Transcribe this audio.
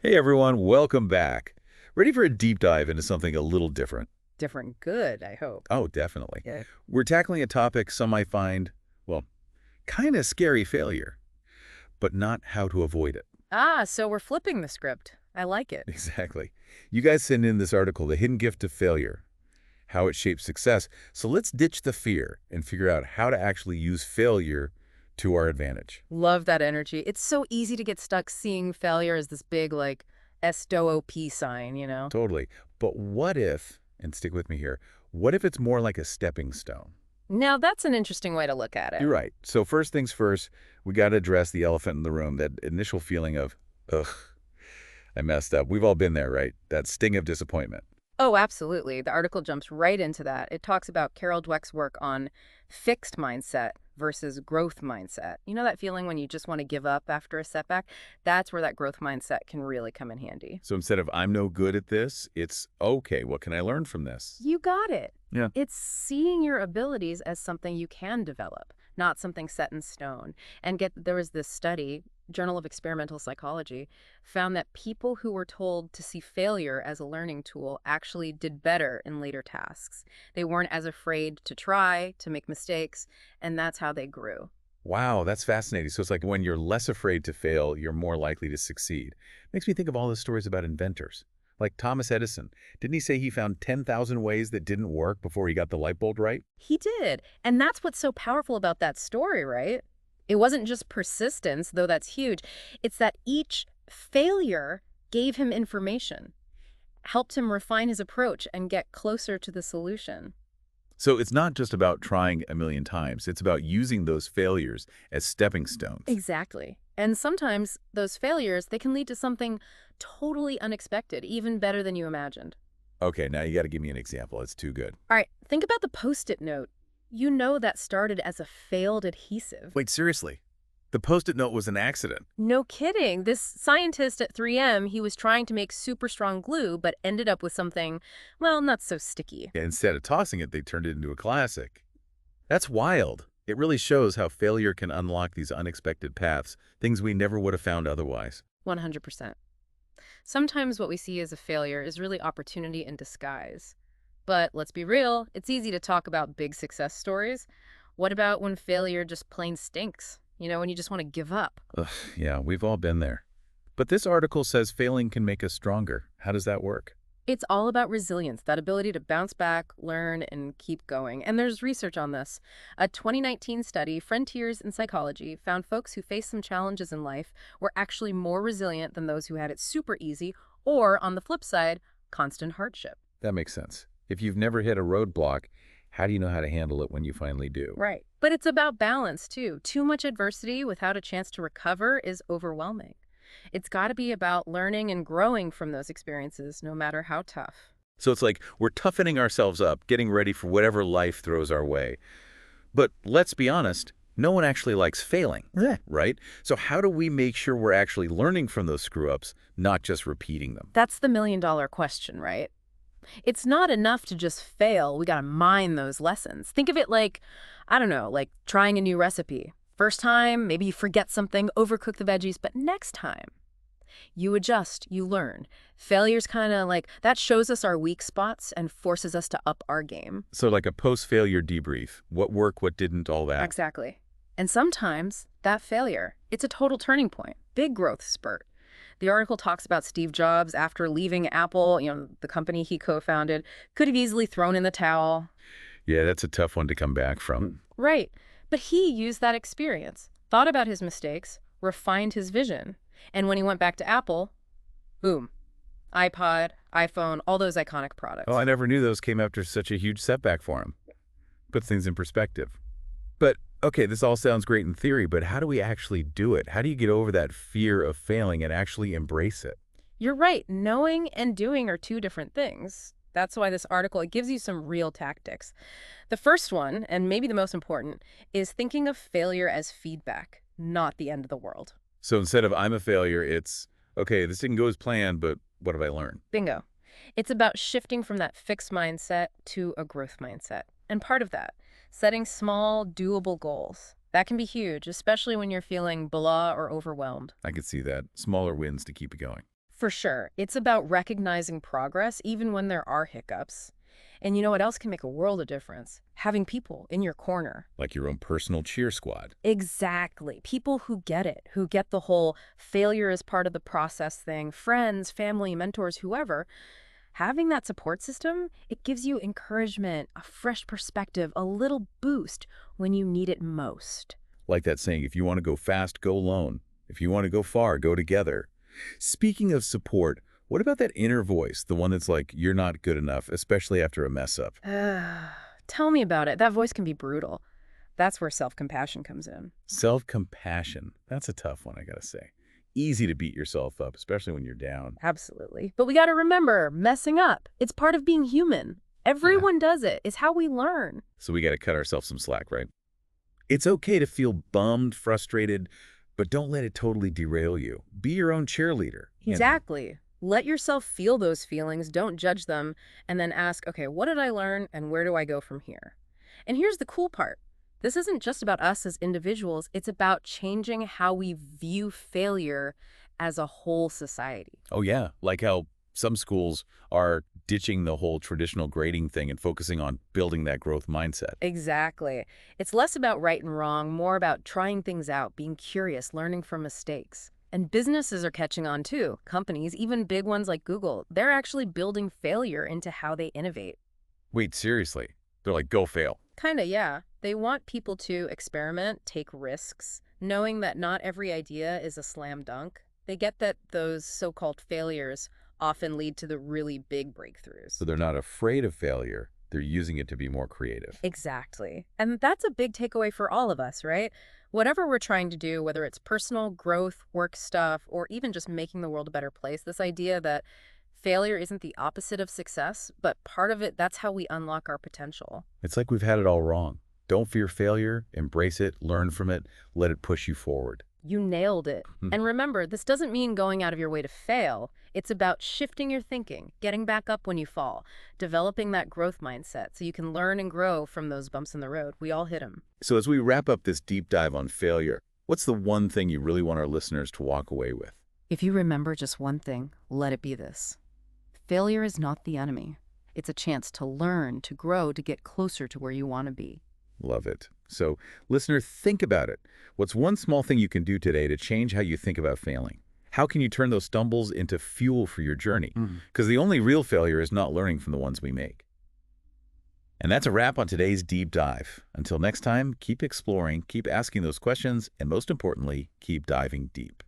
Hey everyone, welcome back. Ready for a deep dive into something a little different? Different good, I hope. Oh, definitely. Yeah. We're tackling a topic some might find, well, kind of scary failure, but not how to avoid it. So we're flipping the script. I like it. Exactly. You guys sent in this article, The Hidden Gift of Failure, how it shapes success. So let's ditch the fear and figure out how to actually use failure to our advantage. Love that energy. It's so easy to get stuck seeing failure as this big, like, SOP sign. Totally. But what if, and stick with me here, what if it's more like a stepping stone? Now, that's an interesting way to look at it. You're right. So first things first, we got to address the elephant in the room, that initial feeling of, ugh, I messed up. We've all been there, right? That sting of disappointment. Oh, absolutely. The article jumps right into that. It talks about Carol Dweck's work on fixed mindset versus growth mindset. You know that feeling when you just want to give up after a setback? That's where that growth mindset can really come in handy. So instead of I'm no good at this, it's okay, what can I learn from this? You got it. Yeah. It's seeing your abilities as something you can develop, not something set in stone. And there was this study, Journal of Experimental Psychology, found that people who were told to see failure as a learning tool actually did better in later tasks. They weren't as afraid to try, to make mistakes, and that's how they grew. Wow, that's fascinating. So it's like when you're less afraid to fail, you're more likely to succeed. Makes me think of all the stories about inventors. Like Thomas Edison. Didn't he say he found 10,000 ways that didn't work before he got the light bulb right? He did. And that's what's so powerful about that story, right? It wasn't just persistence, though that's huge. It's that each failure gave him information, helped him refine his approach and get closer to the solution. So it's not just about trying a million times. It's about using those failures as stepping stones. Exactly. And sometimes those failures, they can lead to something totally unexpected, even better than you imagined. Okay, now you got to give me an example. It's too good. All right, think about the Post-it note. You know that started as a failed adhesive. Wait, seriously? The Post-it note was an accident. No kidding. This scientist at 3M, he was trying to make super strong glue, but ended up with something, well, not so sticky. Instead of tossing it, they turned it into a classic. That's wild. It really shows how failure can unlock these unexpected paths, things we never would have found otherwise. 100%. Sometimes what we see as a failure is really opportunity in disguise. But let's be real, it's easy to talk about big success stories. What about when failure just plain stinks? When you just want to give up. Ugh, yeah, we've all been there. But this article says failing can make us stronger. How does that work? It's all about resilience, that ability to bounce back, learn, and keep going. And there's research on this. A 2019 study, Frontiers in Psychology, found folks who faced some challenges in life were actually more resilient than those who had it super easy, or, on the flip side, constant hardship. That makes sense. If you've never hit a roadblock, how do you know how to handle it when you finally do? Right. But it's about balance, too. Too much adversity without a chance to recover is overwhelming. It's got to be about learning and growing from those experiences, no matter how tough. So it's like we're toughening ourselves up, getting ready for whatever life throws our way. But let's be honest, no one actually likes failing, Yeah. right? So how do we make sure we're actually learning from those screw-ups, not just repeating them? That's the million-dollar question, right? It's not enough to just fail. We got to mine those lessons. Think of it like, I don't know, like trying a new recipe. First time, maybe you forget something, overcook the veggies, but next time, you adjust, you learn. Failure's kind of like, that shows us our weak spots and forces us to up our game. So like a post-failure debrief, what worked, what didn't, all that. Exactly. And sometimes that failure, it's a total turning point, big growth spurt. The article talks about Steve Jobs after leaving Apple, the company he co-founded, could have easily thrown in the towel. Yeah, that's a tough one to come back from. Right. But he used that experience, thought about his mistakes, refined his vision. And when he went back to Apple, boom, iPod, iPhone, all those iconic products. Oh, I never knew those came after such a huge setback for him. Puts things in perspective. But, okay, this all sounds great in theory, but how do we actually do it? How do you get over that fear of failing and actually embrace it? You're right. Knowing and doing are two different things. That's why this article, it gives you some real tactics. The first one, and maybe the most important, is thinking of failure as feedback, not the end of the world. So instead of I'm a failure, it's, okay, this didn't go as planned, but what have I learned? Bingo. It's about shifting from that fixed mindset to a growth mindset. And part of that, setting small, doable goals. That can be huge, especially when you're feeling blah or overwhelmed. I could see that. Smaller wins to keep it going. For sure. It's about recognizing progress even when there are hiccups. And you know what else can make a world of difference? Having people in your corner. Like your own personal cheer squad. Exactly. People who get it, who get the whole failure is part of the process thing, friends, family, mentors, whoever. Having that support system, it gives you encouragement, a fresh perspective, a little boost when you need it most. Like that saying, if you want to go fast, go alone. If you want to go far, go together. Speaking of support, what about that inner voice, the one that's like, you're not good enough, especially after a mess up? Tell me about it. That voice can be brutal. That's where self-compassion comes in. Self-compassion. That's a tough one, I gotta say. Easy to beat yourself up, especially when you're down. Absolutely. But we got to remember, messing up, it's part of being human. Yeah. Everyone does it. It's how we learn. So we gotta cut ourselves some slack, right? It's okay to feel bummed, frustrated, but don't let it totally derail you. Be your own cheerleader. Exactly. Let yourself feel those feelings, don't judge them, and then ask, okay, what did I learn and where do I go from here? And here's the cool part. This isn't just about us as individuals, it's about changing how we view failure as a whole society. Oh, yeah. Like how some schools are ditching the whole traditional grading thing and focusing on building that growth mindset. Exactly. It's less about right and wrong, more about trying things out, being curious, learning from mistakes. And businesses are catching on too. Companies, even big ones like Google, they're actually building failure into how they innovate. Wait, seriously? They're like, go fail. Kinda, yeah. They want people to experiment, take risks, knowing that not every idea is a slam dunk. They get that those so-called failures often lead to the really big breakthroughs. So they're not afraid of failure. They're using it to be more creative. Exactly. And that's a big takeaway for all of us, right? Whatever we're trying to do, whether it's personal growth, work stuff, or even just making the world a better place, this idea that failure isn't the opposite of success, but part of it, that's how we unlock our potential. It's like we've had it all wrong. Don't fear failure. Embrace it. Learn from it. Let it push you forward. You nailed it. Hmm. And remember, this doesn't mean going out of your way to fail. It's about shifting your thinking, getting back up when you fall, developing that growth mindset so you can learn and grow from those bumps in the road. We all hit them. So as we wrap up this deep dive on failure, what's the one thing you really want our listeners to walk away with? If you remember just one thing, let it be this. Failure is not the enemy. It's a chance to learn, to grow, to get closer to where you want to be. Love it. So, listener, think about it. What's one small thing you can do today to change how you think about failing? How can you turn those stumbles into fuel for your journey? Because the only real failure is not learning from the ones we make. And that's a wrap on today's deep dive. Until next time, keep exploring, keep asking those questions, and most importantly, keep diving deep.